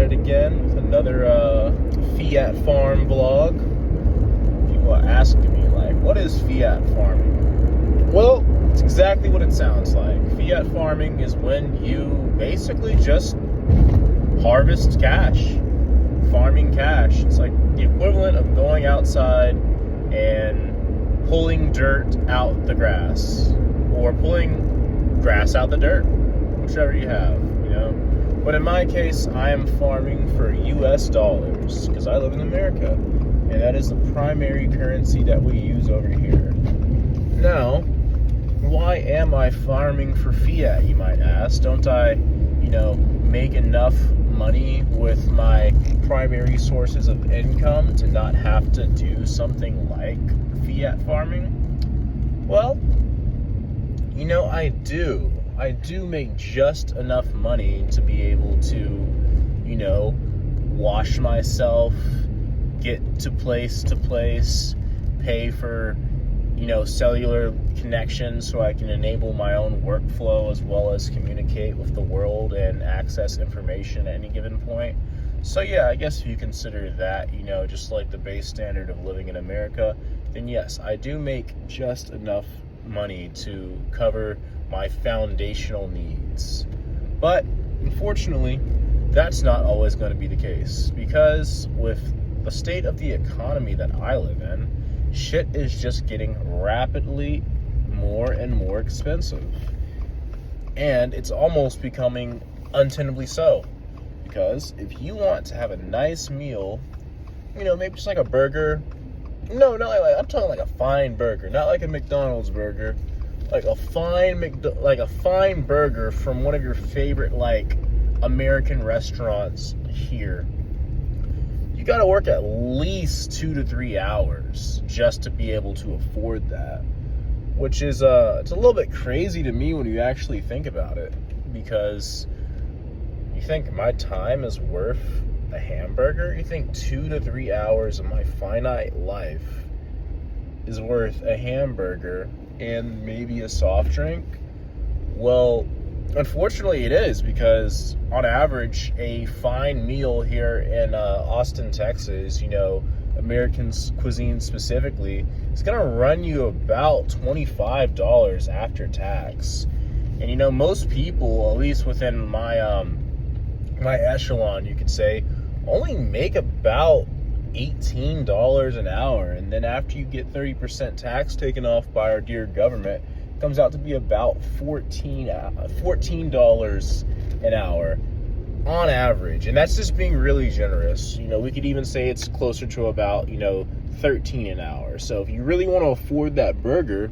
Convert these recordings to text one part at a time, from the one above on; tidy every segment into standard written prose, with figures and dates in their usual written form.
it again with another Fiat Farm vlog. People are asking me, like, what is Fiat Farming? Well, it's exactly what it sounds like. Fiat Farming is when you basically just harvest cash. Farming cash. It's like the equivalent of going outside and pulling dirt out the grass, or pulling grass out the dirt, whichever you have, you know. But in my case, I am farming for US dollars because I live in America, and that is the primary currency that we use over here. Now, why am I farming for fiat, you might ask? Don't I, make enough money with my primary sources of income to not have to do something like fiat farming? Well, I do. I do make just enough money to be able to, wash myself, get to place, pay for, cellular connections so I can enable my own workflow as well as communicate with the world and access information at any given point. So yeah, I guess if you consider that, just like the base standard of living in America, then yes, I do make just enough money to cover my foundational needs. But unfortunately, that's not always going to be the case, because with the state of the economy that I live in, shit is just getting rapidly more and more expensive. And it's almost becoming untenably so. Because if you want to have a nice meal, maybe just like a burger. No, not like, I'm talking like a fine burger, not like a McDonald's burger. Like a fine burger from one of your favorite American restaurants here. You got to work at least 2 to 3 hours just to be able to afford that, which is it's a little bit crazy to me when you actually think about it, because you think my time is worth a hamburger? You think 2 to 3 hours of my finite life is worth a hamburger and maybe a soft drink? Well, unfortunately it is, because on average a fine meal here in Austin, Texas, American cuisine specifically, is gonna run you about $25 after tax. And most people, at least within my my echelon, you could say, only make about $18 an hour, and then after you get 30% tax taken off by our dear government, it comes out to be about $14 an hour on average. And that's just being really generous. We could even say it's closer to about, $13 an hour. So if you really want to afford that burger,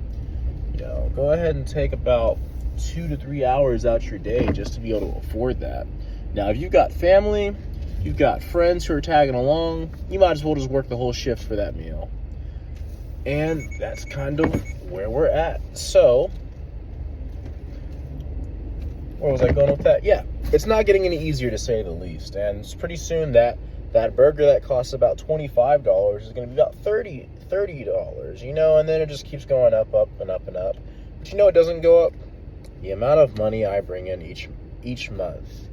go ahead and take about 2 to 3 hours out your day just to be able to afford that. Now, if you've got family, you've got friends who are tagging along, you might as well just work the whole shift for that meal. And that's kind of where we're at. So, where was I going with that? Yeah, it's not getting any easier, to say the least. And it's pretty soon that burger that costs about $25 is going to be about $30, and then it just keeps going up and up and up. But it doesn't go up? The amount of money I bring in each month.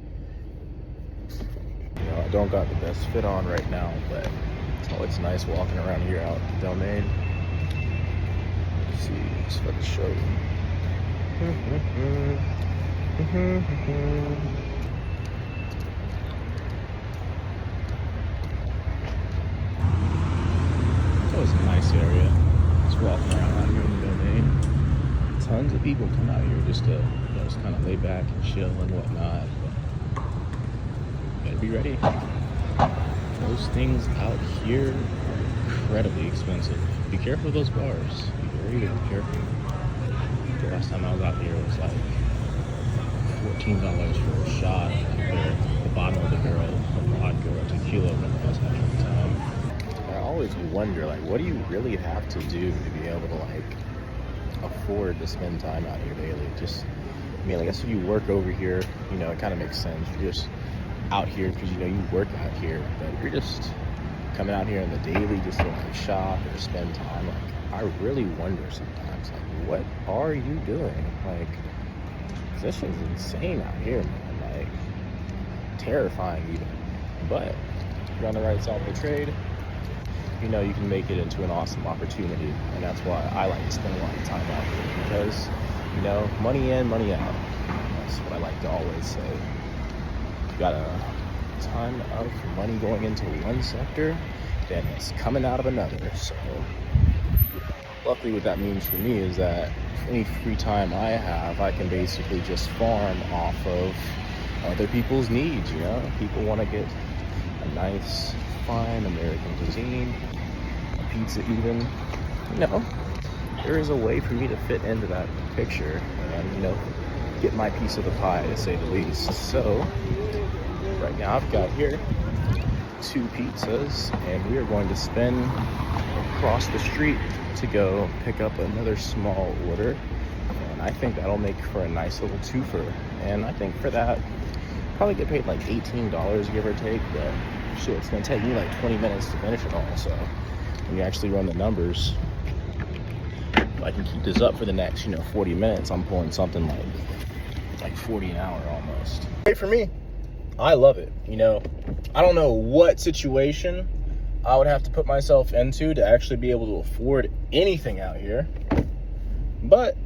I don't got the best fit on right now, but it's always nice walking around here out at the Domain. Let's see, if I can show you. It's always a nice area. Just walking around out here in the Domain. Tons of people come out here just to just kind of lay back and chill and whatnot. Gotta be ready. Those things out here are incredibly expensive. Be careful of those bars. Be very, very careful. The last time I was out here, it was like $14 for a shot, or the bottom of the barrel of vodka or tequila when I was having the time. I always wonder, what do you really have to do to be able to afford to spend time out here daily? I guess if you work over here, it kind of makes sense. You're just out here because you work out here, but you're just coming out here in the daily just to shop or spend time. I really wonder sometimes, what are you doing? This is insane out here, man. Terrifying even. But if you're on the right side of the trade, you know you can make it into an awesome opportunity. And that's why I like to spend a lot of time out here, because, you know, money in, money out. That's what I like to always say. You got a ton of money going into one sector, then it's coming out of another. So luckily what that means for me is that any free time I have, I can basically just farm off of other people's needs. You know, people want to get a nice, fine American cuisine, a pizza even. You know, there is a way for me to fit into that picture and, you know, get my piece of the pie, to say the least. So right now I've got here 2 pizzas, and we are going to spin across the street to go pick up another small order. And I think that'll make for a nice little twofer. And I think for that, probably get paid like $18, give or take. But shit, it's gonna take me like 20 minutes to finish it all. So when you actually run the numbers, if I can keep this up for the next, 40 minutes, I'm pulling something like 40 an hour almost. Hey, for me, I love it. I don't know what situation I would have to put myself into to actually be able to afford anything out here. But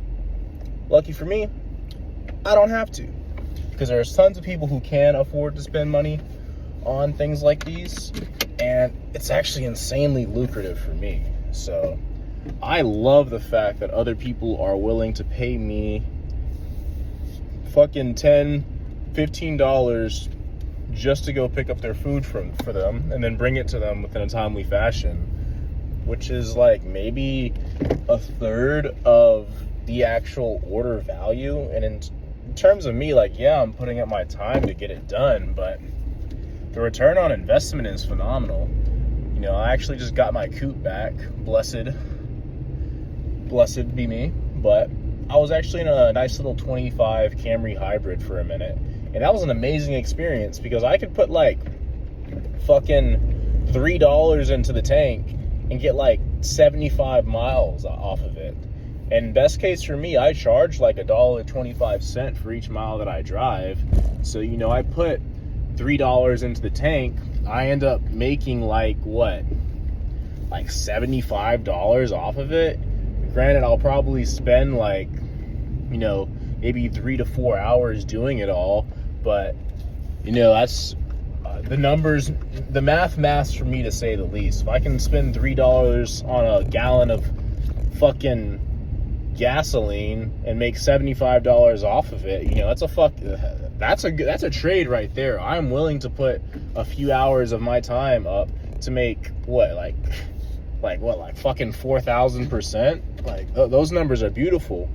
lucky for me, I don't have to, because there's tons of people who can afford to spend money on things like these, and it's actually insanely lucrative for me. So I love the fact that other people are willing to pay me fucking $10, $15 just to go pick up their food for them and then bring it to them within a timely fashion, which is like maybe a third of the actual order value. And in terms of me, like, yeah, I'm putting up my time to get it done, but the return on investment is phenomenal. I actually just got my coupe back, blessed be me, but I was actually in a nice little 25 Camry hybrid for a minute. And that was an amazing experience, because I could put like fucking $3 into the tank and get like 75 miles off of it. And best case for me, I charge like $1.25 for each mile that I drive. So, I put $3 into the tank. I end up making like $75 off of it. Granted, I'll probably spend like, maybe 3 to 4 hours doing it all. But, that's the numbers, the maths for me, to say the least. If I can spend $3 on a gallon of fucking gasoline and make $75 off of it, that's a trade right there. I'm willing to put a few hours of my time up to make like fucking 4,000%. Like, those numbers are beautiful.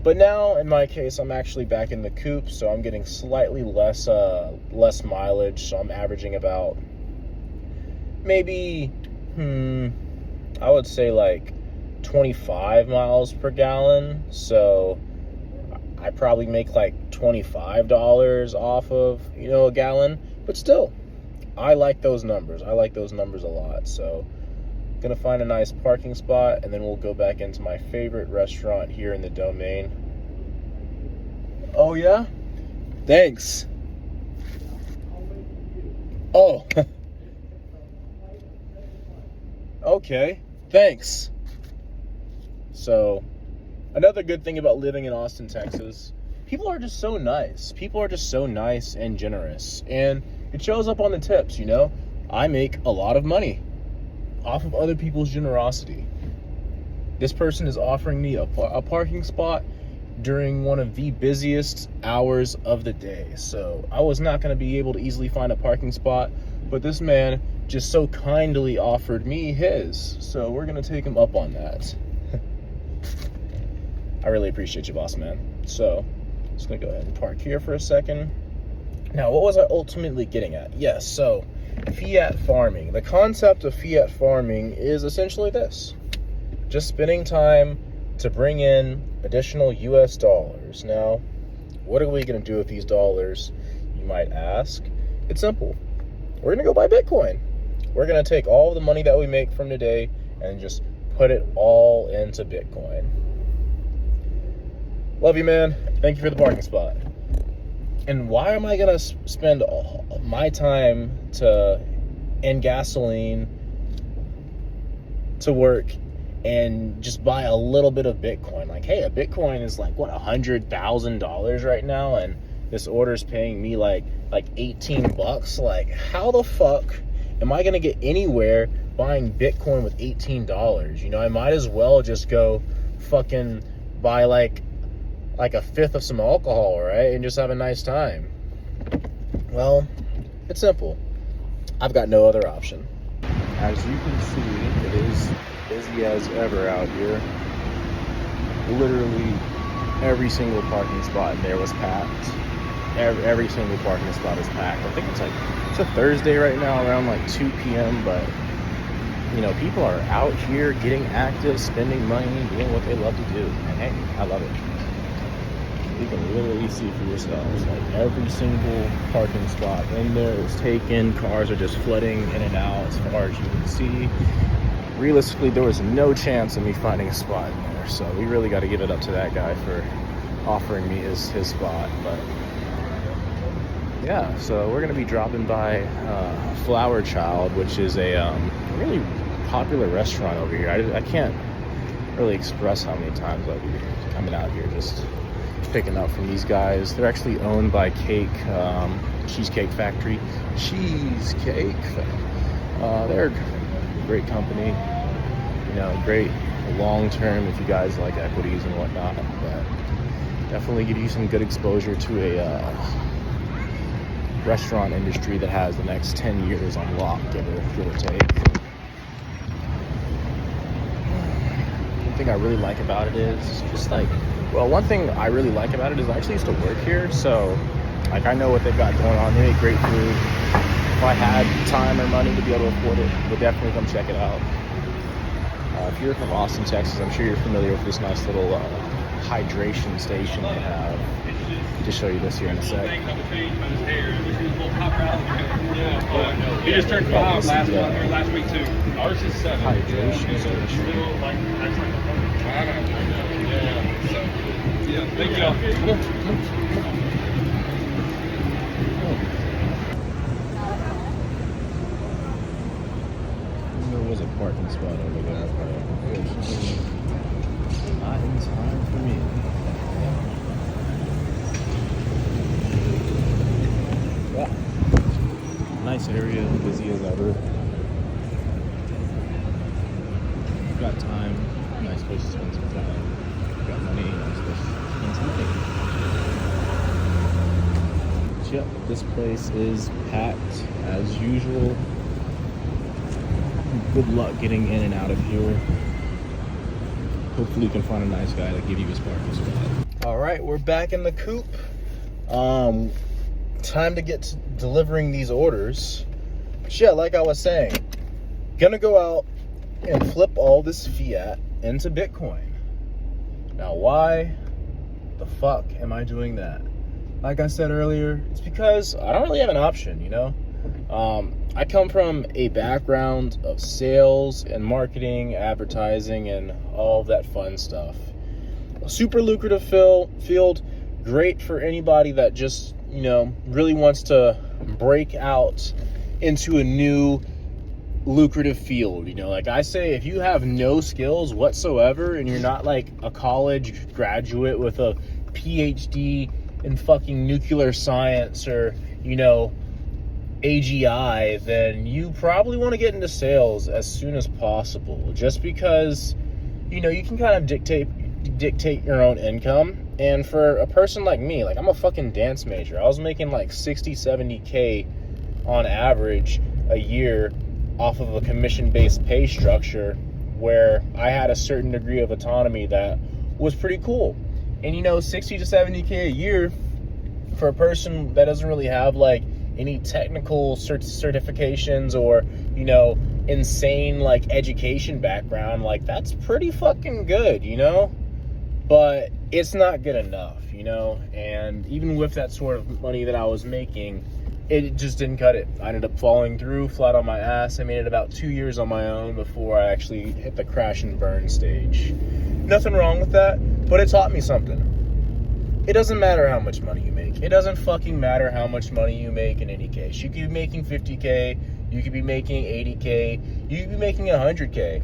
But now, in my case, I'm actually back in the coupe, so I'm getting slightly less mileage. So I'm averaging about maybe, I would say like 25 miles per gallon. So I probably make like $25 off of, a gallon. But still, I like those numbers. I like those numbers a lot. So gonna find a nice parking spot, and then we'll go back into my favorite restaurant here in the Domain. Oh yeah? Thanks. Oh. Okay, thanks. So, another good thing about living in Austin, Texas, people are just so nice. People are just so nice and generous, and it shows up on the tips. I make a lot of money off of other people's generosity. This person is offering me a parking spot during one of the busiest hours of the day. So I was not going to be able to easily find a parking spot, but this man just so kindly offered me his. So we're going to take him up on that. I really appreciate you, boss man. So I'm just going to go ahead and park here for a second. Now, what was I ultimately getting at? Yes, so Fiat Farming. The concept of Fiat Farming is essentially this: just spending time to bring in additional US dollars. Now, what are we going to do with these dollars, you might ask? It's simple. We're going to go buy Bitcoin. We're going to take all the money that we make from today and just put it all into Bitcoin. Love you, man. Thank you for the parking spot. And why am I gonna spend all my time and gasoline to work and just buy a little bit of Bitcoin? Like, hey, a Bitcoin is like what, $100,000 right now, and this order's paying me like $18. Like, how the fuck am I gonna get anywhere buying Bitcoin with $18? You know, I might as well just go fucking buy like a fifth of some alcohol, right, and just have a nice time. Well, it's simple. I've got no other option. As you can see, it is busy as ever out here. Literally every single parking spot in there was packed. Every single parking spot is packed. I think it's a Thursday right now around like 2 p.m. But you know, people are out here getting active, spending money, doing what they love to do. And hey, I love it. You can literally see for yourselves, like every single parking spot in there is taken. Cars are just flooding in and out as far as you can see. Realistically, there was no chance of me finding a spot in there. So we really got to give it up to that guy for offering me his spot. But yeah, so we're going to be dropping by Flower Child, which is a really popular restaurant over here. I can't really express how many times I'll be coming out here just picking up from these guys. They're actually owned by Cheesecake Factory. They're a great company, you know, great long term if you guys like equities and whatnot, but definitely give you some good exposure to a restaurant industry that has the next 10 years on lock, give or take. One thing I really like about it is just like, well, one thing I really like about it is I actually used to work here, so like I know what they've got going on. They make great food. If I had time or money to be able to afford it, I would definitely come check it out. If you're from Austin, Texas, I'm sure you're familiar with this nice little hydration station they have. Just show you this here in a sec. He just turned 5 last week too. Ours is 7. Hydration station. Yeah, thank you. There was a parking spot over there, but unfortunately, not in time for me. Yeah. Nice area, busy as ever. Got time, nice place to spend some time. Got money, nice place to spend some money. Yep, this place is packed as usual. Good luck getting in and out of here. Hopefully you can find a nice guy to give you his parking spot. All right, we're back in the coop. Time to get to delivering these orders. But yeah, like I was saying, gonna go out and flip all this fiat into Bitcoin. Now, why the fuck am I doing that? Like I said earlier, it's because I don't really have an option, you know? I come from a background of sales and marketing, advertising, and all of that fun stuff. A super lucrative field, great for anybody that just, you know, really wants to break out into a new lucrative field. You know, like I say, if you have no skills whatsoever and you're not like a college graduate with a PhD in fucking nuclear science or, you know, AGI, then you probably want to get into sales as soon as possible, just because, you know, you can kind of dictate your own income. And for a person like me, like I'm a fucking dance major. I was making like 60-70K on average a year off of a commission-based pay structure where I had a certain degree of autonomy that was pretty cool. And you know, 60 to 70K a year for a person that doesn't really have like any technical certifications or, you know, insane like education background, like that's pretty fucking good, you know? But it's not good enough, you know? And even with that sort of money that I was making, it just didn't cut it. I ended up falling through flat on my ass. I made it about 2 years on my own before I actually hit the crash and burn stage. Nothing wrong with that, but it taught me something. It doesn't matter how much money you make. It doesn't fucking matter how much money you make in any case. You could be making 50K, you could be making 80K, you could be making 100K.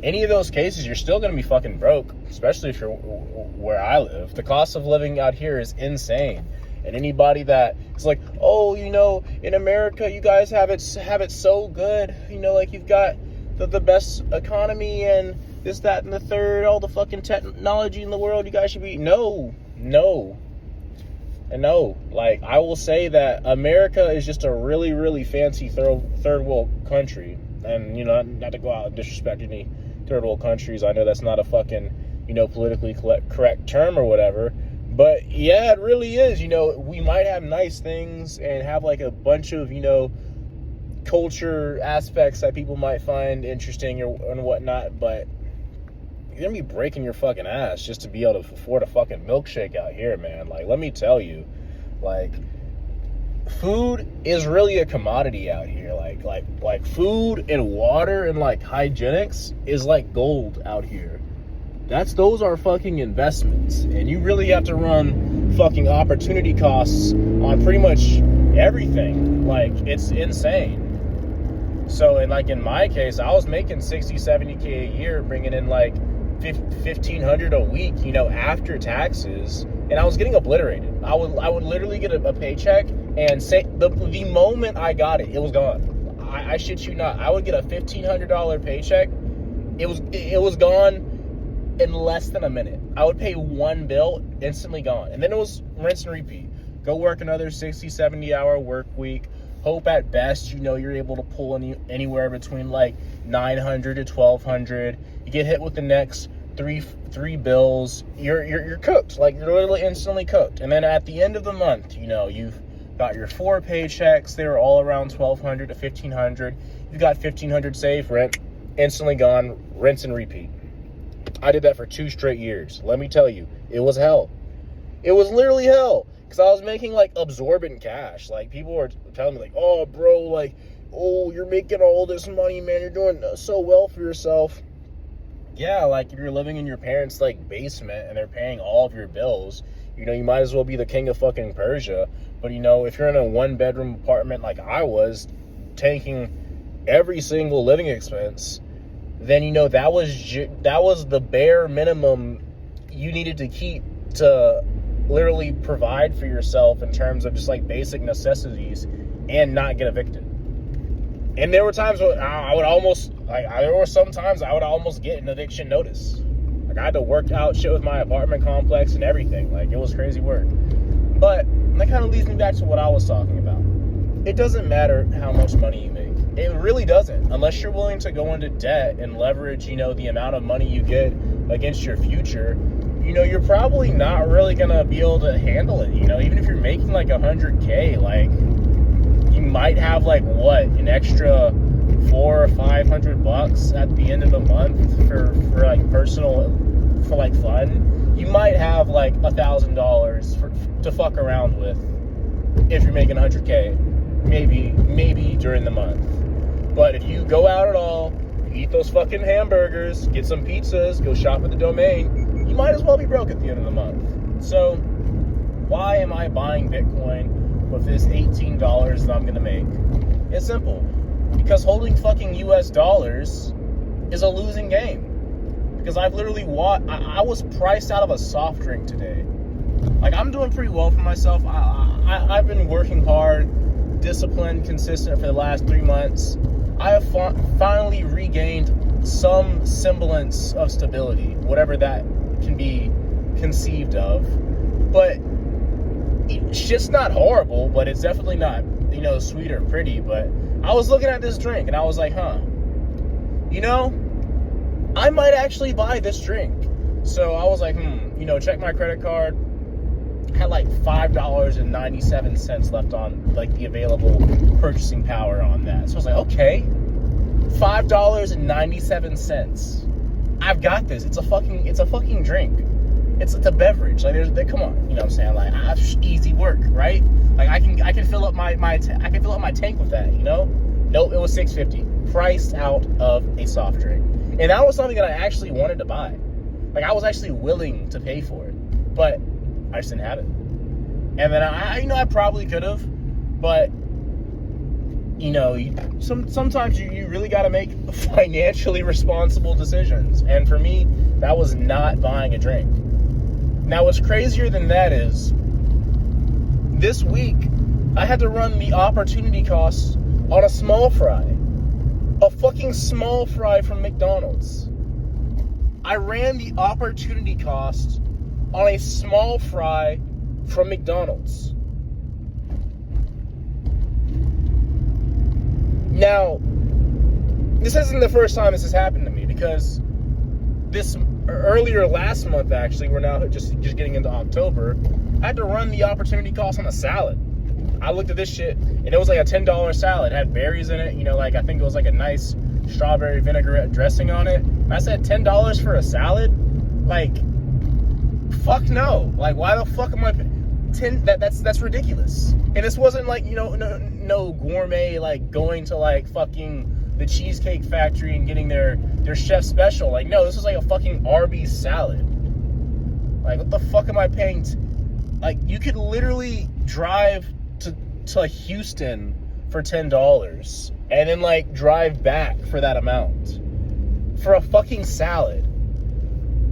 Any of those cases, you're still going to be fucking broke, especially if you're where I live. The cost of living out here is insane. And anybody that is like, oh, you know, in America, you guys have it so good. You know, like, you've got the best economy and this, that, and the third, all the fucking technology in the world. You guys should be... No. Like, I will say that America is just a really, really fancy third world country. And, you know, not to go out and disrespect any third world countries. I know that's not a fucking, you know, politically correct term or whatever. But, yeah, it really is. You know, we might have nice things and have, like, a bunch of, you know, culture aspects that people might find interesting and whatnot, but you're gonna be breaking your fucking ass just to be able to afford a fucking milkshake out here, man. Like, let me tell you, like, food is really a commodity out here. Like food and water and, like, hygienics is like gold out here. Those are fucking investments, and you really have to run fucking opportunity costs on pretty much everything. Like, it's insane. So, and like in my case, I was making 60, 70K a year, bringing in like $1,500 a week, you know, after taxes, and I was getting obliterated. I would literally get a paycheck and say the moment I got it, it was gone. I shit you not. I would get a $1,500 paycheck. It was gone in less than a minute. I would pay one bill, instantly gone, and then it was rinse and repeat. Go work another 60, 70-hour work week. Hope at best, you know, you're able to pull anywhere between like 900 to 1,200. You get hit with the next three bills, you're cooked. Like, you're literally instantly cooked. And then at the end of the month, you know, you've got your 4 paychecks. They were all around 1,200 to 1,500. You've got 1,500 saved, rent instantly gone, rinse and repeat. I did that for 2 straight years. Let me tell you, it was hell. It was literally hell. Because I was making, like, absorbent cash. Like, people were telling me, like, oh, bro, like, oh, you're making all this money, man. You're doing so well for yourself. Yeah, like, if you're living in your parents' like basement and they're paying all of your bills, you know, you might as well be the king of fucking Persia. But, you know, if you're in a 1-bedroom apartment like I was, taking every single living expense, then, you know, that was the bare minimum you needed to keep to literally provide for yourself in terms of just like basic necessities and not get evicted. And there were times where there were some times I would almost get an eviction notice. Like, I had to work out shit with my apartment complex and everything. Like, it was crazy work. But that kind of leads me back to what I was talking about. It doesn't matter how much money you make. It really doesn't. Unless you're willing to go into debt and leverage, you know, the amount of money you get against your future, you know, you're probably not really going to be able to handle it. You know, even if you're making like 100K, like, you might have like what, an extra $400 or $500 at the end of the month for like personal, for like fun. You might have like $1,000 to fuck around with if you're making 100K, maybe during the month. But if you go out at all, you eat those fucking hamburgers, get some pizzas, go shop at the Domain, you might as well be broke at the end of the month. So why am I buying Bitcoin with this $18 that I'm gonna make? It's simple. Because holding fucking US dollars is a losing game. Because I've literally I was priced out of a soft drink today. Like, I'm doing pretty well for myself. I've been working hard, disciplined, consistent for the last 3 months. I have finally regained some semblance of stability, whatever that can be conceived of. But shit's not horrible, but it's definitely not, you know, sweet or pretty. But I was looking at this drink and I was like, you know, I might actually buy this drink. So I was like, you know, check my credit card. Had like $5.97 left on like the available purchasing power on that. So I was like, okay, $5.97. I've got this. It's a fucking drink. It's a beverage. Like, come on, you know what I'm saying? Like, easy work, right? Like, I can fill up my tank with that, you know? Nope, it was $6.50, priced out of a soft drink, and that was something that I actually wanted to buy. Like, I was actually willing to pay for it, but I just didn't have it. And then I probably could have, but sometimes you really got to make financially responsible decisions. And for me, that was not buying a drink. Now, what's crazier than that is this week I had to run the opportunity costs on a small fry. A fucking small fry from McDonald's. I ran the opportunity cost on a small fry from McDonald's. Now, this isn't the first time this has happened to me, because earlier last month, actually, we're now just getting into October, I had to run the opportunity cost on a salad. I looked at this shit, and it was like a $10 salad. It had berries in it, I think it was like a nice strawberry vinaigrette dressing on it. And I said, $10 for a salad? Like, fuck no. Like, why the fuck am I that's ridiculous. And this wasn't like, no gourmet, like going to like fucking the Cheesecake Factory and getting their chef special. Like, no, this was like a fucking Arby's salad. Like, what the fuck am I paying? Like, you could literally drive to Houston for $10 and then like drive back for that amount for a fucking salad.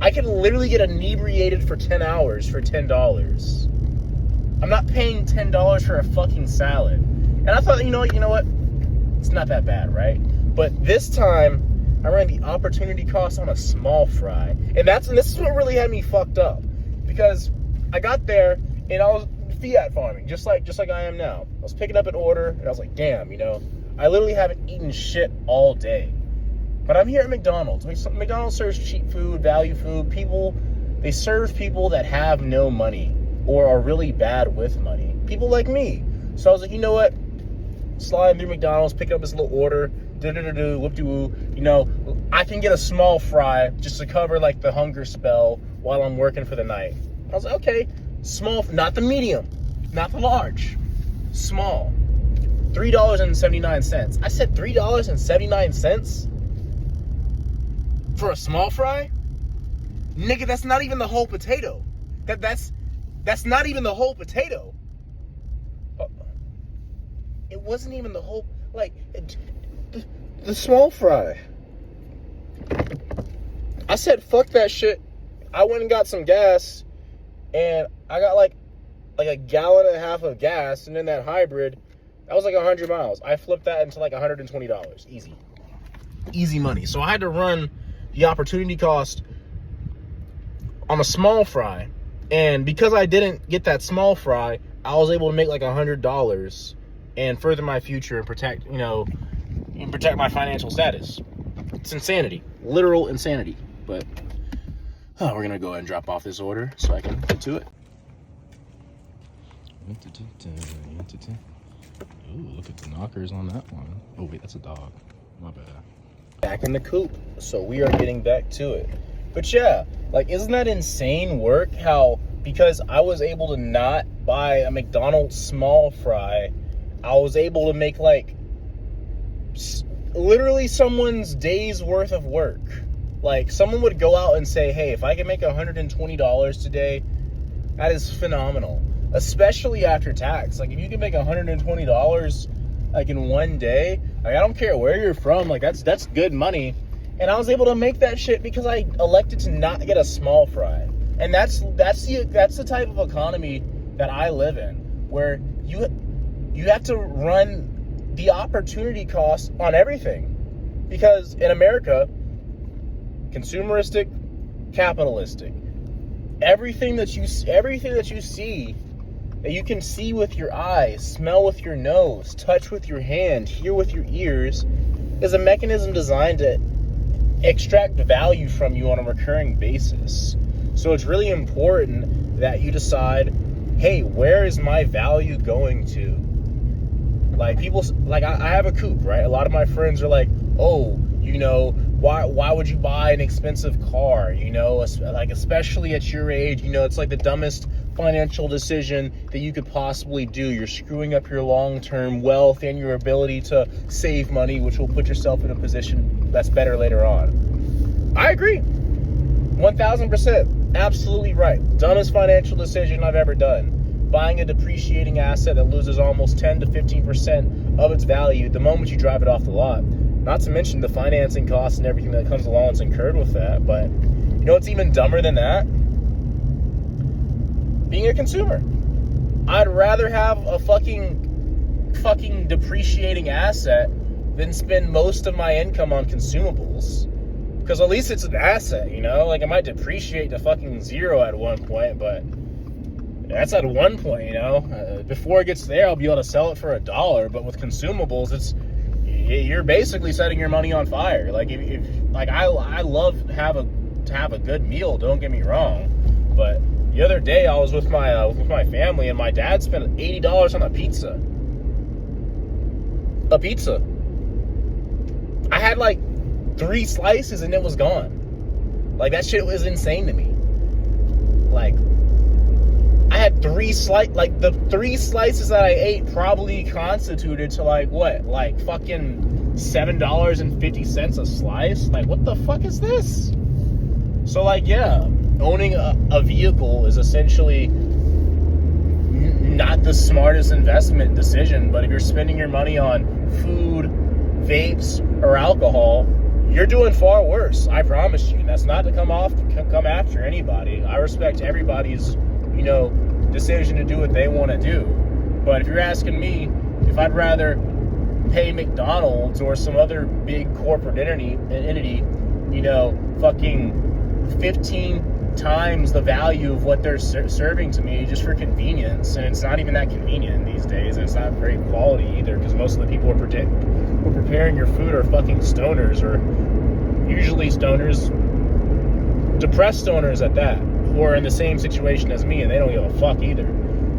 I could literally get inebriated for 10 hours for $10. I'm not paying $10 for a fucking salad. And I thought, you know what? It's not that bad, right? But this time, I ran the opportunity cost on a small fry. And this is what really had me fucked up. Because I got there, and I was Fiat Farming, just like I am now. I was picking up an order, and I was like, damn, I literally haven't eaten shit all day. But I'm here at McDonald's. McDonald's serves cheap food, value food. They serve people that have no money or are really bad with money. People like me. So I was like, you know what? Sliding through McDonald's, picking up this little order, whoop-de-woo. I can get a small fry just to cover like the hunger spell while I'm working for the night. I was like, okay, small, not the medium, not the large, small. $3.79. I said $3.79 for a small fry? Nigga, that's not even the whole potato. That's not even the whole potato. It wasn't even the whole, the small fry. I said, fuck that shit. I went and got some gas, and I got like a gallon and a half of gas, and then that hybrid, that was like 100 miles. I flipped that into like $120. Easy money. So I had to run the opportunity cost on a small fry. And because I didn't get that small fry, I was able to make like $100 and further my future and protect my financial status. It's insanity. Literal insanity. But we're going to go ahead and drop off this order so I can get to it. Ooh, look at the knockers on that one. Oh, wait, that's a dog. My bad. Back in the coop. So we are getting back to it. But yeah, isn't that insane work? How, because I was able to not buy a McDonald's small fry, I was able to make literally someone's day's worth of work. Like, someone would go out and say, hey, if I can make $120 today, that is phenomenal. Especially after tax. If you can make $120 in one day, I don't care where you're from, that's good money. And I was able to make that shit because I elected to not get a small fry. And that's the type of economy that I live in, where you have to run the opportunity cost on everything. Because in America, consumeristic, capitalistic, everything that you see, that you can see with your eyes, smell with your nose, touch with your hand, hear with your ears, is a mechanism designed to extract value from you on a recurring basis. So it's really important that you decide, hey, where is my value going to? I have a coupe, right? A lot of my friends are like, oh, why would you buy an expensive car? Especially at your age, it's like the dumbest financial decision that you could possibly do. You're screwing up your long-term wealth and your ability to save money, which will put yourself in a position that's better later on. I agree. 1000%. Absolutely right. Dumbest financial decision I've ever done. Buying a depreciating asset that loses almost 10 to 15% of its value the moment you drive it off the lot. Not to mention the financing costs and everything that comes along that's incurred with that. But you know what's even dumber than that? Being a consumer. I'd rather have a fucking depreciating asset than spend most of my income on consumables. Because at least it's an asset, you know? Like, it might depreciate to fucking zero at one point, but that's at one point, you know? Before it gets there, I'll be able to sell it for $1. But with consumables, you're basically setting your money on fire. Like, I love to have a good meal, don't get me wrong. But the other day, I was with my family, and my dad spent $80 on a pizza. A pizza. I had like 3 slices and it was gone. Like, that shit was insane to me. Like, I had 3 like the 3 slices that I ate probably constituted to like what? Like fucking $7.50 a slice? Like, what the fuck is this? So like, yeah, owning a vehicle is essentially not the smartest investment decision, but if you're spending your money on food, vapes, or alcohol, you're doing far worse. I promise you. And that's not to come after anybody. I respect everybody's, you know, decision to do what they want to do. But if you're asking me if I'd rather pay McDonald's or some other big corporate entity, you know, fucking 15 times the value of what they're serving to me just for convenience, and it's not even that convenient these days, and it's not great quality either, because most of the people who are preparing your food are fucking stoners, or usually stoners, depressed stoners at that, who are in the same situation as me, and they don't give a fuck either.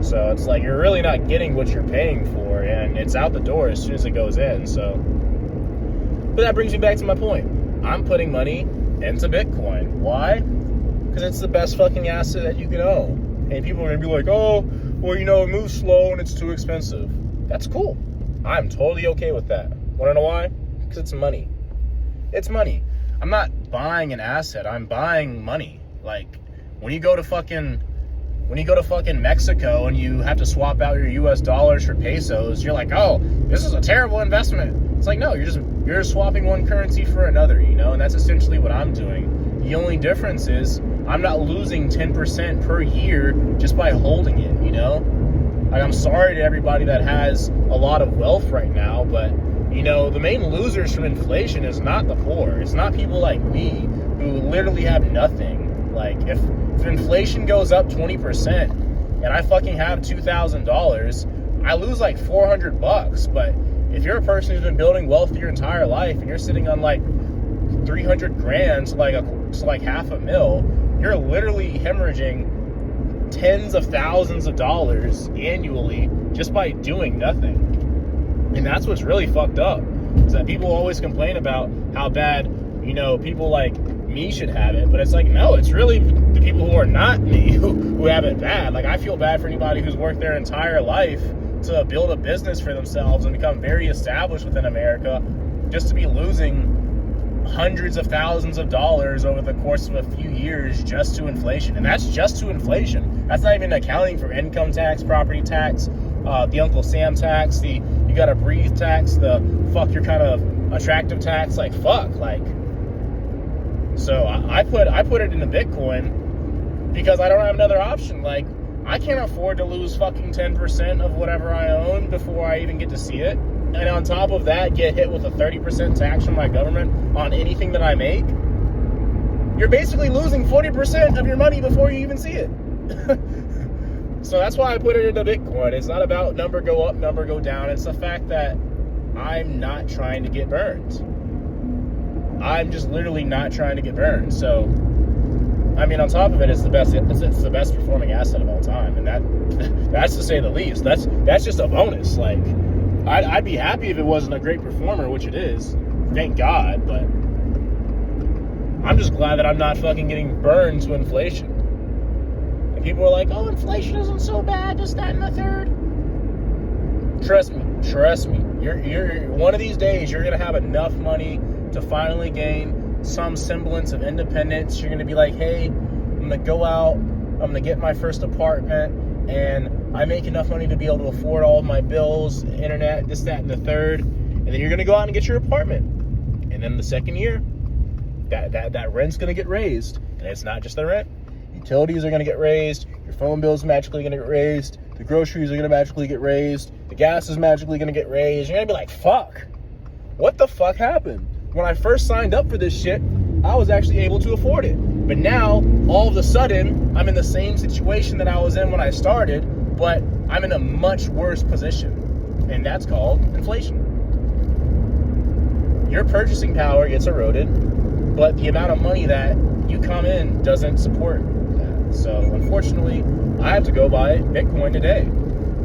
So it's like, you're really not getting what you're paying for, and it's out the door as soon as it goes in. So, but that brings me back to my point. I'm putting money into Bitcoin. Why? Because it's the best fucking asset that you can own. And people are going to be like, oh, well, you know, it moves slow and it's too expensive. That's cool. I'm totally okay with that. Want to know why? Because it's money. It's money. I'm not buying an asset. I'm buying money. Like, when you go to fucking Mexico and you have to swap out your US dollars for pesos, you're like, oh, this is a terrible investment. It's like, no, you're swapping one currency for another, you know, and that's essentially what I'm doing. The only difference is I'm not losing 10% per year just by holding it, you know? Like, I'm sorry to everybody that has a lot of wealth right now, but, you know, the main losers from inflation is not the poor. It's not people like me who literally have nothing. Like, if inflation goes up 20% and I fucking have $2,000, I lose like $400. But if you're a person who's been building wealth your entire life and you're sitting on like 300 grand to like $500,000, you're literally hemorrhaging tens of thousands of dollars annually just by doing nothing. And that's what's really fucked up, is that people always complain about how bad, you know, people like me should have it, but it's like, no, it's really the people who are not me who have it bad. Like, I feel bad for anybody who's worked their entire life to build a business for themselves and become very established within America, just to be losing hundreds of thousands of dollars over the course of a few years just to inflation. And that's just to inflation. That's not even accounting for income tax, property tax, the Uncle Sam tax, the you gotta breathe tax, the fuck you're kind of attractive tax. Like, fuck, like. So I put it into Bitcoin because I don't have another option. Like, I can't afford to lose fucking 10% of whatever I own before I even get to see it. And on top of that, get hit with a 30% tax from my government on anything that I make. You're basically losing 40% of your money before you even see it. So that's why I put it into Bitcoin. It's not about number go up, number go down. It's the fact that I'm not trying to get burned. I'm just literally not trying to get burned. So, I mean, on top of it, it's the best performing asset of all time, and that's to say the least. That's just a bonus. Like, I'd be happy if it wasn't a great performer, which it is, thank God. But I'm just glad that I'm not fucking getting burned to inflation. And people are like, "Oh, inflation isn't so bad, just that and the third." Trust me. You're one of these days you're gonna have enough money to finally gain some semblance of independence. You're gonna be like, hey, I'm gonna go out, I'm gonna get my first apartment, and I make enough money to be able to afford all of my bills, internet, this, that, and the third. And then you're gonna go out and get your apartment. And then the second year, that rent's gonna get raised. And it's not just the rent. Utilities are gonna get raised, your phone bill's magically gonna get raised, the groceries are gonna magically get raised, the gas is magically gonna get raised. You're gonna be like, fuck, what the fuck happened? When I first signed up for this shit, I was actually able to afford it. But now, all of a sudden, I'm in the same situation that I was in when I started, but I'm in a much worse position. And that's called inflation. Your purchasing power gets eroded, but the amount of money that you come in doesn't support that. So unfortunately, I have to go buy Bitcoin today.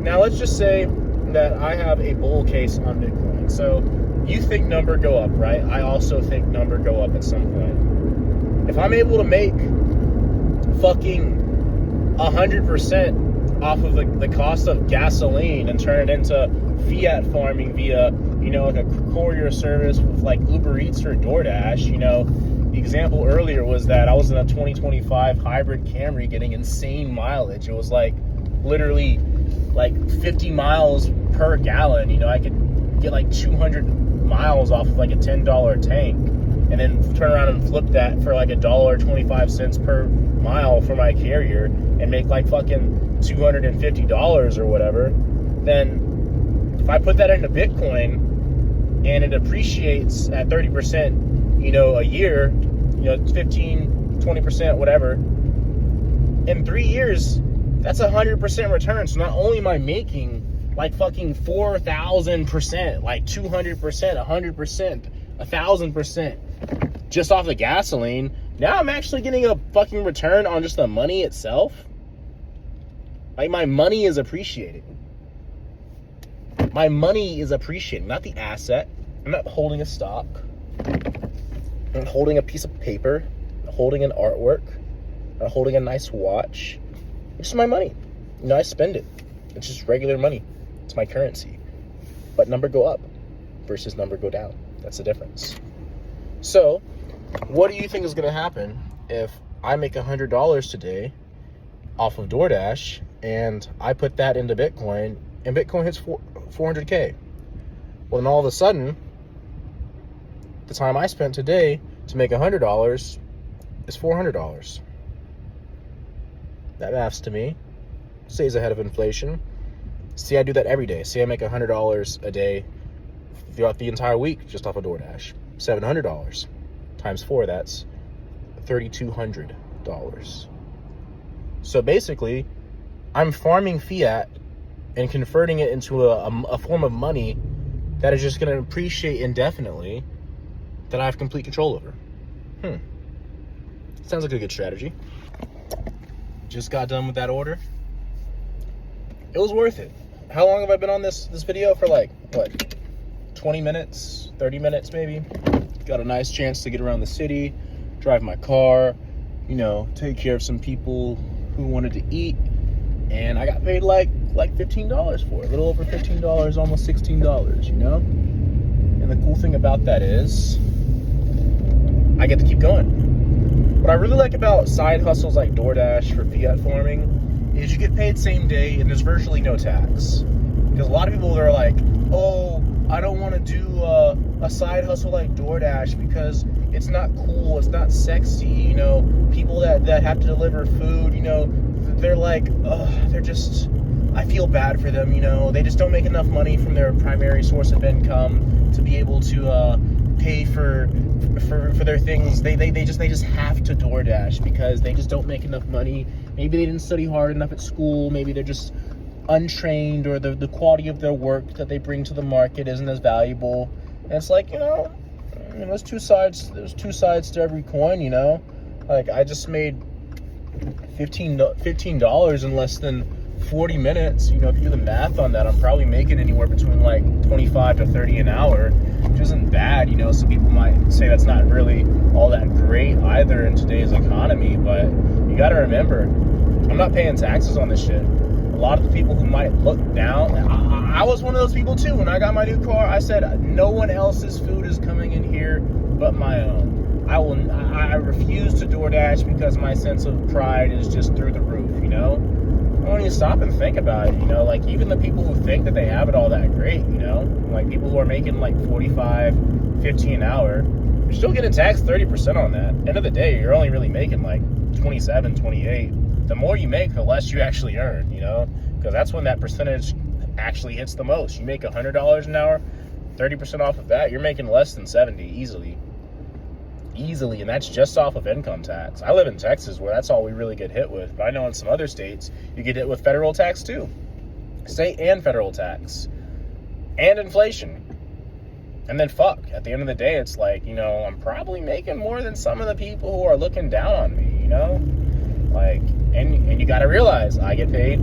Now let's just say that I have a bull case on Bitcoin. So you think number go up, right? I also think number go up at some point. If I'm able to make fucking 100% off of the cost of gasoline and turn it into Fiat Farming via, like a courier service with like Uber Eats or DoorDash, the example earlier was that I was in a 2025 hybrid Camry getting insane mileage. It was like literally like 50 miles per gallon. I could get like 200 miles off of like a $10 tank and then turn around and flip that for like $1.25 per mile for my carrier and make like fucking $250 or whatever. Then if I put that into Bitcoin and it appreciates at 30%, a year, 15, 20%, whatever, in 3 years, that's 100% return. So not only am I making like fucking 4,000%, like 200%, 100%, 1,000% just off the gasoline, now I'm actually getting a fucking return on just the money itself. Like my money is appreciating. My money is appreciating, not the asset. I'm not holding a stock. I'm not holding a piece of paper. I'm not holding an artwork. I'm not holding a nice watch. It's just my money. I spend it. It's just regular money. It's my currency. But number go up versus number go down. That's the difference. So, what do you think is going to happen if I make $100 today off of DoorDash and I put that into Bitcoin and Bitcoin hits 400K? Well, then all of a sudden, the time I spent today to make $100 is $400. That maths to me stays ahead of inflation. See, I do that every day. See, I make $100 a day throughout the entire week just off of DoorDash. $700 times 4, that's $3,200. So basically, I'm farming fiat and converting it into a form of money that is just going to appreciate indefinitely that I have complete control over. Sounds like a good strategy. Just got done with that order. It was worth it. How long have I been on this video? For like, what, 20 minutes, 30 minutes maybe? Got a nice chance to get around the city, drive my car, take care of some people who wanted to eat. And I got paid like $15 for it, a little over $15, almost $16, And the cool thing about that is I get to keep going. What I really like about side hustles like DoorDash for Fiat Farming is you get paid same day and there's virtually no tax. Because a lot of people are like, oh, I don't want to do a side hustle like DoorDash because it's not cool, it's not sexy, people that have to deliver food, they're like, they're just, I feel bad for them, they just don't make enough money from their primary source of income to be able to pay for their things. They just have to DoorDash because they just don't make enough money. Maybe they didn't study hard enough at school, maybe they're just untrained, or the quality of their work that they bring to the market isn't as valuable. And it's like, there's two sides to every coin, like I just made $15 in less than 40 minutes. If you do the math on that, I'm probably making anywhere between like 25 to 30 an hour, which isn't bad. Some people might say that's not really all that great either in today's economy, but you got to remember, I'm not paying taxes on this shit. A lot of the people who might look down, I was one of those people too. When I got my new car, I said no one else's food is coming in here but my own. I refuse to DoorDash because my sense of pride is just through the roof, you know? I don't even stop and think about it, you know? Like, even the people who think that they have it all that great, you know? Like, people who are making like 45, 50 an hour, you're still getting taxed 30% on that. End of the day, you're only really making like 27, 28. The more you make, the less you actually earn, you know? Because that's when that percentage actually hits the most. You make $100 an hour, 30% off of that, you're making less than 70 easily, and that's just off of income tax. I live in Texas, where that's all we really get hit with, but I know in some other states you get hit with federal tax too, state and federal tax, and inflation. And then at the end of the day, it's like, you know, I'm probably making more than some of the people who are looking down on me, you know? Like, and you gotta realize, I get paid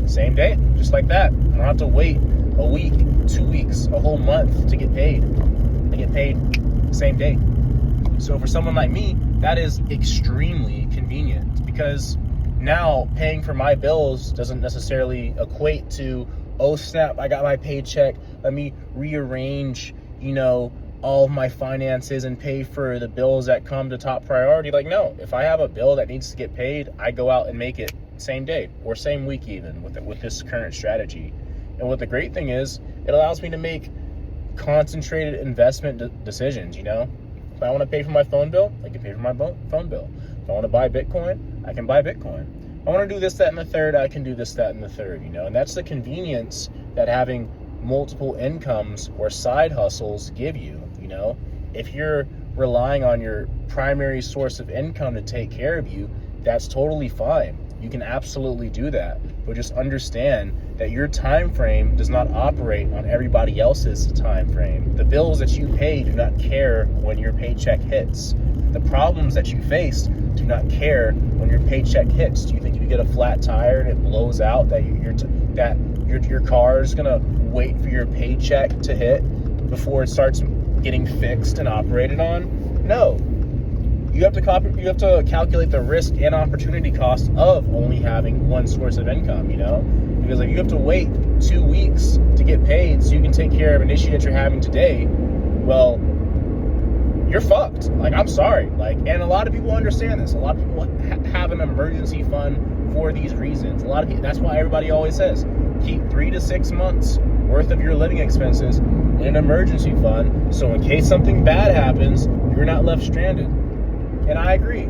same day, just like that. I don't have to wait a week, 2 weeks, a whole month to get paid. I get paid same day. So for someone like me, that is extremely convenient, because now paying for my bills doesn't necessarily equate to, oh snap, I got my paycheck, let me rearrange, you know, all of my finances and pay for the bills that come to top priority. Like, no, if I have a bill that needs to get paid, I go out and make it same day or same week, even with this current strategy. And what the great thing is, it allows me to make concentrated investment decisions, you know? If I want to pay for my phone bill, I can pay for my phone bill. If I want to buy Bitcoin, I can buy Bitcoin. If I want to do this, that, and the third, I can do this, that, and the third, you know? And that's the convenience that having multiple incomes or side hustles give you, you know? If you're relying on your primary source of income to take care of you, that's totally fine. You can absolutely do that, but just understand that your time frame does not operate on everybody else's time frame. The bills that you pay do not care when your paycheck hits. The problems that you face do not care when your paycheck hits. Do you think if you get a flat tire and it blows out that your car is gonna wait for your paycheck to hit before it starts getting fixed and operated on? No. You have to calculate the risk and opportunity cost of only having one source of income, you know? Because if you have to wait 2 weeks to get paid so you can take care of an issue that you're having today, well, you're fucked. Like, I'm sorry. Like, and a lot of people understand this. A lot of people have an emergency fund for these reasons. A lot of people, that's why everybody always says, keep 3 to 6 months worth of your living expenses in an emergency fund, so in case something bad happens, you're not left stranded. And I agree.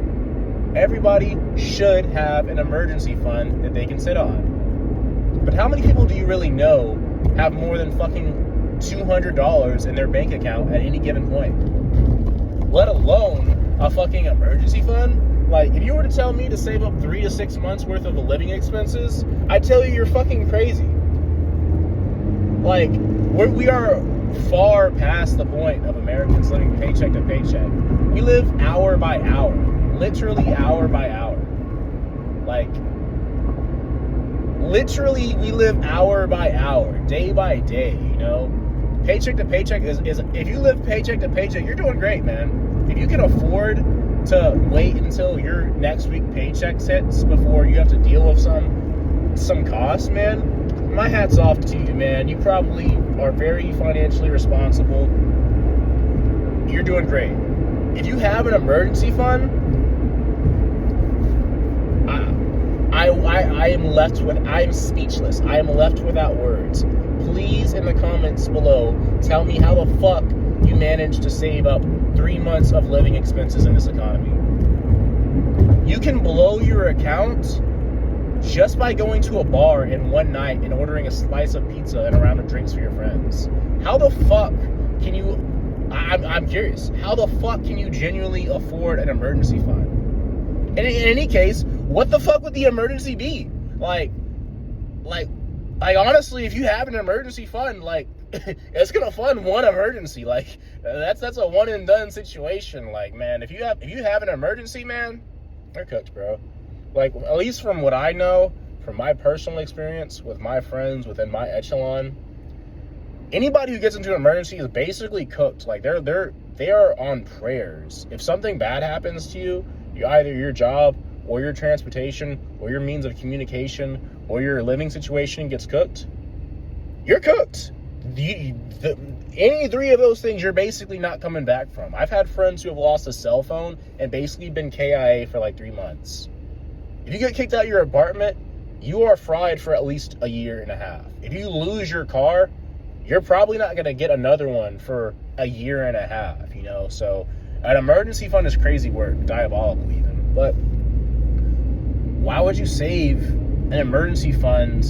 Everybody should have an emergency fund that they can sit on. But how many people do you really know have more than fucking $200 in their bank account at any given point? Let alone a fucking emergency fund? Like, if you were to tell me to save up 3 to 6 months worth of living expenses, I'd tell you you're fucking crazy. Like, we are far past the point of Americans living paycheck to paycheck. We live hour by hour, literally hour by hour. Like, literally we live hour by hour, day by day, you know? Paycheck to paycheck is if you live paycheck to paycheck, you're doing great, man. If you can afford to wait until your next week paycheck hits before you have to deal with some costs, man, my hat's off to you, man. You probably are very financially responsible. You're doing great. If you have an emergency fund, I'm speechless. I am left without words. Please, in the comments below, tell me how the fuck you managed to save up 3 months of living expenses in this economy. You can blow your account just by going to a bar in one night and ordering a slice of pizza and a round of drinks for your friends. How the fuck can you... I'm curious. How the fuck can you genuinely afford an emergency fund? And in any case, what the fuck would the emergency be? Like honestly, if you have an emergency fund, like, it's gonna fund one emergency. Like, that's a one and done situation. Like, man, if you have an emergency, man, you're cooked, bro. Like, at least from what I know, from my personal experience with my friends within my echelon, anybody who gets into an emergency is basically cooked. Like, they are on prayers. If something bad happens to you, either your job or your transportation or your means of communication or your living situation gets cooked, you're cooked. Any three of those things, you're basically not coming back from. I've had friends who have lost a cell phone and basically been KIA for like 3 months. If you get kicked out of your apartment, you are fried for at least a year and a half. If you lose your car, you're probably not going to get another one for a year and a half, you know? So an emergency fund is crazy work, diabolical even. But why would you save an emergency fund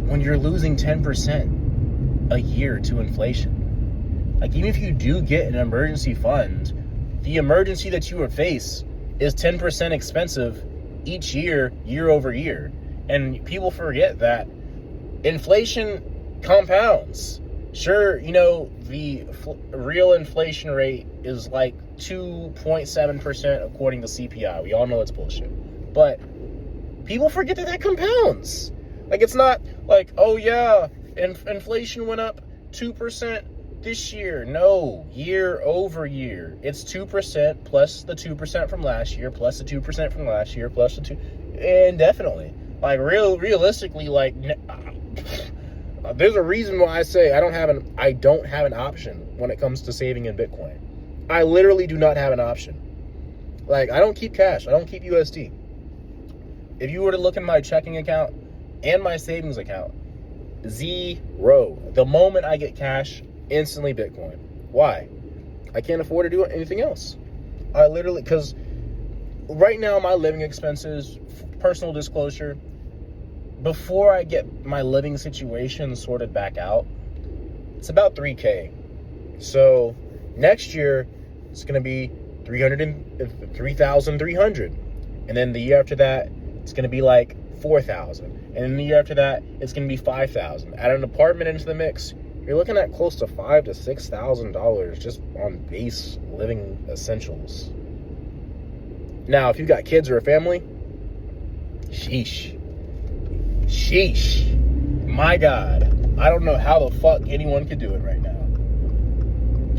when you're losing 10% a year to inflation? Like, even if you do get an emergency fund, the emergency that you would face is 10% expensive each year, year over year. And people forget that inflation compounds. Sure, you know, the real inflation rate is like 2.7% according to CPI. We all know it's bullshit. But people forget that compounds. Like, it's not like, oh yeah, inflation went up 2% this year. No, year over year. It's 2% plus the 2% from last year, plus the 2% from last year, plus the 2, indefinitely. Like, realistically, like, there's a reason why I say I don't have an option when it comes to saving in Bitcoin. I literally do not have an option. Like, I don't keep cash. I don't keep USD. If you were to look in my checking account and my savings account, zero. The moment I get cash, instantly Bitcoin. Why? I can't afford to do anything else. I literally, because right now my living expenses, personal disclosure, before I get my living situation sorted back out, it's about $3,000. So next year it's going to be $3,300, and then the year after that it's going to be like $4,000, and then the year after that it's going to be $5,000. Add an apartment into the mix, you're looking at close to $5,000 to $6,000 just on base living essentials. Now, if you got kids or a family, sheesh. My God, I don't know how the fuck anyone could do it right now.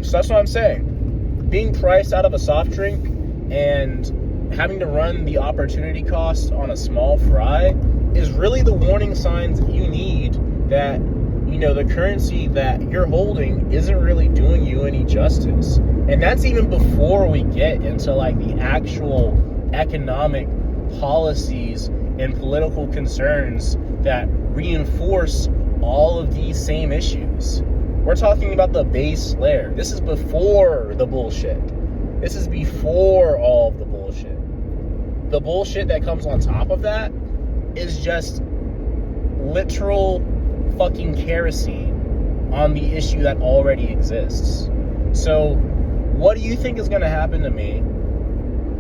So that's what I'm saying. Being priced out of a soft drink and having to run the opportunity cost on a small fry is really the warning signs that you need that, you know, the currency that you're holding isn't really doing you any justice. And that's even before we get into like the actual economic policies and political concerns that reinforce all of these same issues. We're talking about the base layer. This is before the bullshit. This is before all of the bullshit. The bullshit that comes on top of that is just literal fucking kerosene on the issue that already exists. So what do you think is going to happen to me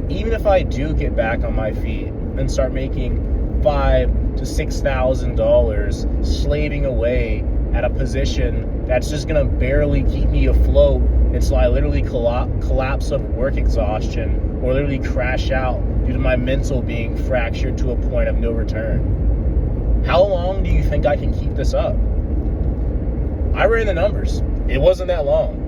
even if I do get back on my feet and start making $5,000 to $6,000 slaving away at a position that's just gonna barely keep me afloat until I literally collapse of work exhaustion or literally crash out due to my mental being fractured to a point of no return? How long do you think I can keep this up? I ran the numbers. It wasn't that long.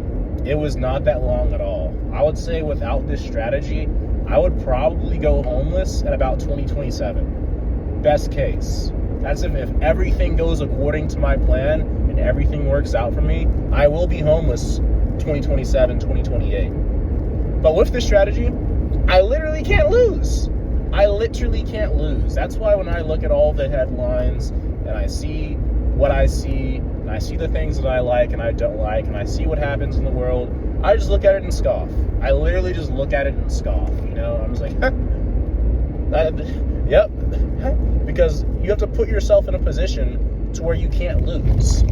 It was not that long at all. I would say without this strategy, I would probably go homeless at about 2027. Best case. That's if everything goes according to my plan and everything works out for me, I will be homeless 2027, 2028. But with this strategy, I literally can't lose. I literally can't lose. That's why when I look at all the headlines and I see what I see, and I see the things that I like and I don't like, and I see what happens in the world, I just look at it and scoff. I literally just look at it and scoff, you know? I'm just like, yep. Because you have to put yourself in a position to where you can't lose.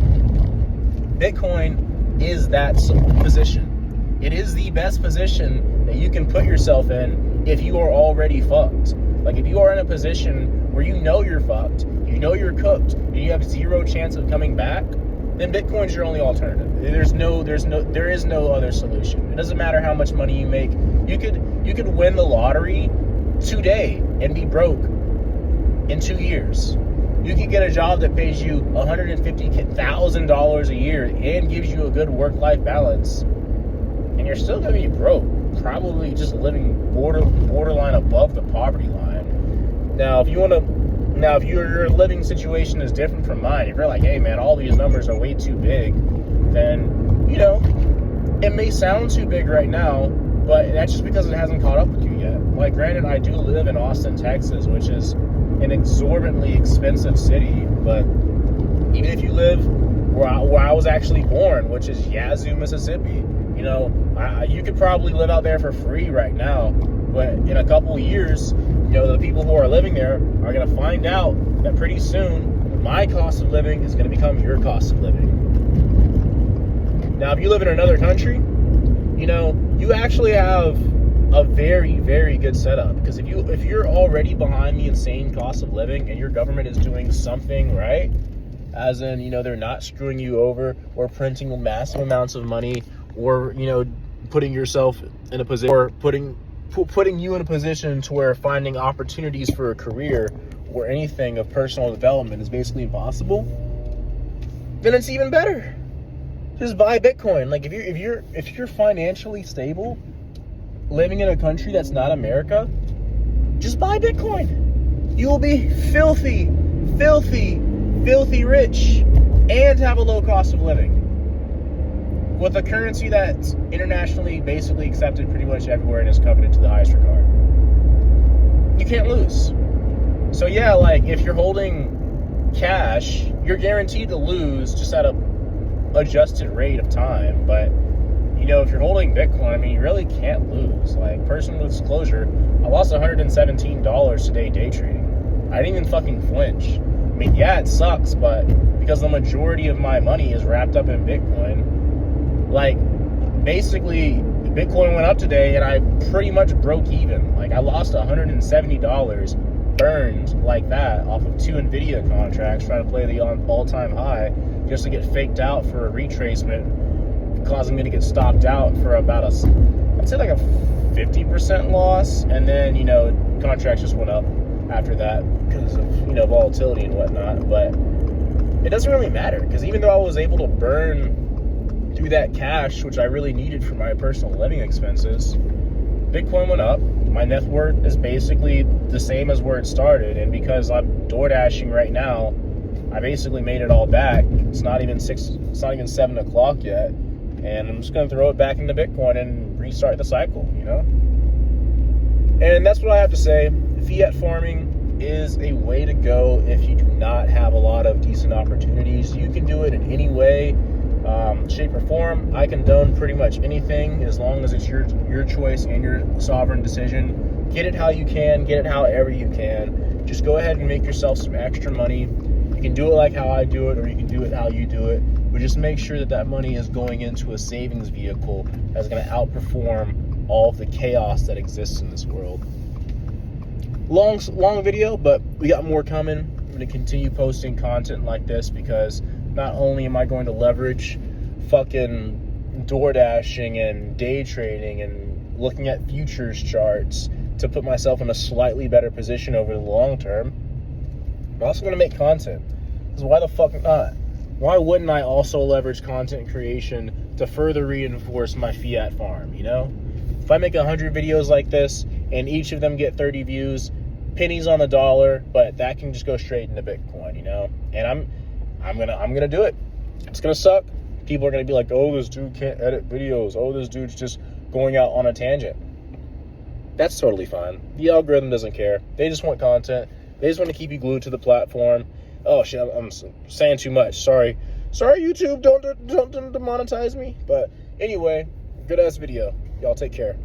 Bitcoin is that position. It is the best position that you can put yourself in if you are already fucked. Like, if you are in a position where you know you're fucked, you know you're cooked, and you have zero chance of coming back, then Bitcoin's your only alternative. There is no other solution. It doesn't matter how much money you make. You could win the lottery today and be broke in 2 years. You could get a job that pays you $150,000 a year and gives you a good work-life balance, and you're still gonna be broke, probably just living borderline above the poverty line. Now, if you want to Now, if your living situation is different from mine, if you're like, hey man, all these numbers are way too big, then, you know, it may sound too big right now, but that's just because it hasn't caught up with you yet. Like, granted, I do live in Austin, Texas, which is an exorbitantly expensive city, but even if you live where I was actually born, which is Yazoo, Mississippi, you know, you could probably live out there for free right now, but in a couple of years, you know, the people who are living there are going to find out that pretty soon my cost of living is going to become your cost of living. Now, if you live in another country, you know, you actually have a very, very good setup, because if you're already behind the insane cost of living and your government is doing something right, as in, you know, they're not screwing you over or printing massive amounts of money, or, you know, putting yourself in a position, or putting you in a position to where finding opportunities for a career or anything of personal development is basically impossible, then it's even better. Just buy Bitcoin. Like, if you're financially stable, living in a country that's not America, just buy Bitcoin. You will be filthy rich and have a low cost of living with a currency that's internationally basically accepted pretty much everywhere and is coveted to the highest regard. You can't lose. So yeah, like, if you're holding cash, you're guaranteed to lose just at a adjusted rate of time. But, you know, if you're holding Bitcoin, I mean, you really can't lose. Like, personal disclosure, I lost $117 today day trading. I didn't even fucking flinch. I mean, yeah, it sucks, but because the majority of my money is wrapped up in Bitcoin, like, basically, Bitcoin went up today and I pretty much broke even. Like, I lost $170 burned like that off of 2 NVIDIA contracts trying to play the all-time high just to get faked out for a retracement, causing me to get stopped out for about I'd say like a 50% loss. And then, you know, contracts just went up after that because of, you know, volatility and whatnot. But it doesn't really matter, because even though I was able to burn through that cash, which I really needed for my personal living expenses, Bitcoin went up. My net worth is basically the same as where it started, and because I'm DoorDashing right now, I basically made it all back. It's not even 7 o'clock yet, and I'm just gonna throw it back into Bitcoin and restart the cycle, you know? And that's what I have to say. Fiat farming is a way to go if you do not have a lot of decent opportunities. You can do it in any way, shape or form. I condone pretty much anything as long as it's your choice and your sovereign decision. Get it how you can, get it however you can. Just go ahead and make yourself some extra money. You can do it like how I do it, or you can do it how you do it, but just make sure that that money is going into a savings vehicle that's going to outperform all of the chaos that exists in this world. Long video, but we got more coming. I'm going to continue posting content like this, because not only am I going to leverage fucking DoorDashing and day trading and looking at futures charts to put myself in a slightly better position over the long term, I'm also going to make content. Because why the fuck not? Why wouldn't I also leverage content creation to further reinforce my fiat farm, you know? If I make 100 videos like this and each of them get 30 views, pennies on the dollar, but that can just go straight into Bitcoin, you know? And I'm gonna do it. It's gonna suck. People are gonna be like, oh, this dude can't edit videos. Oh, this dude's just going out on a tangent. That's totally fine. The algorithm doesn't care. They just want content. They just want to keep you glued to the platform. Oh shit, I'm saying too much. Sorry, YouTube, don't demonetize me. But anyway, good ass video. Y'all take care.